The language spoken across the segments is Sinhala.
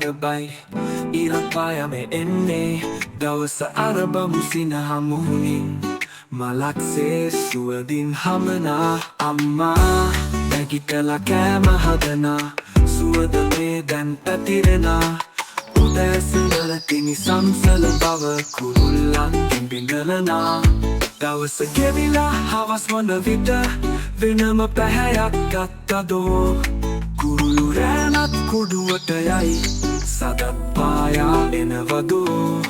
අරබයි ඊළඟ පායම එන්නේ දවස අරබමු සිනහමුහුණින් මලක්සේ සුවදින් හමනා අම්මා නැගිටලා කෑම හදනා සුවද මේ දැන් පැතිරෙනා උදැසනල තිනි සම්සල බව කුරුල්ලන්ගෙන් බිඳලනා දවස ගෙවිලා හවස් වන විට වෙනම පැහැයක් ගත්තදෝ කුරුළු රෑනත් කුඩුවට යයි සදත් පායා එනවදෝ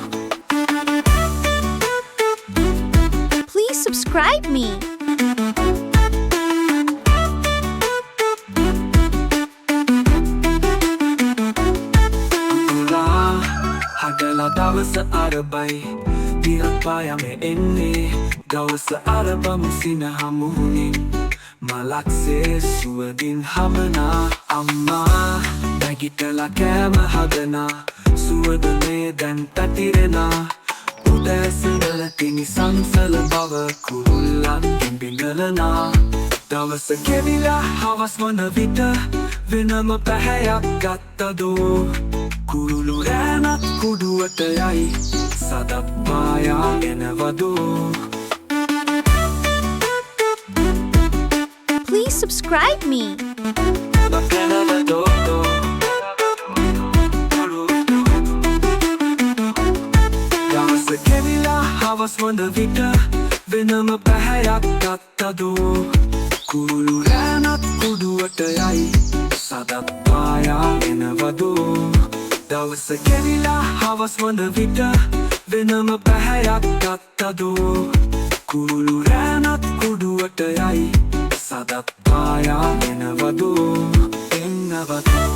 Please subscribe me. හදලා දවස අරබයි දිරක් පායම එන්නේ දවස අරබමු සිනහමුහුණින් මලක්සේ සුවදින් හමනා අම්මා නැගිටලා කෑම හදනා සුවද මේ දැන් පැතිරෙනා උදැසනල තිනි සංසල බව කුරුල්ලන්ගෙන් බිඳලනා දවස ගෙවිලා හවස් වන විට වෙනම පැහැයක් ගත්තදෝ කුරුළු රෑනත් කුඩුවට යයි සදත් පායා එනවදෝ Please subscribe me. දවස ගෙවිලා හවස් වන විට වෙනම පැහැයක් ගත්තදෝ කුරුළු රෑනත් කුඩුවට යයි සදත් පායා එනවදෝ දවස ගෙවිලා හවස් වන විට වෙනම පැහැයක් ගත්තදෝ කුරුළු රෑනත් කුඩුවට යයි සදත් පායා එනවදෝ එන්නවදෝ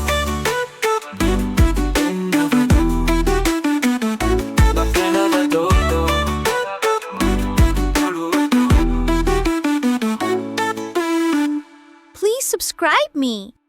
Please subscribe me.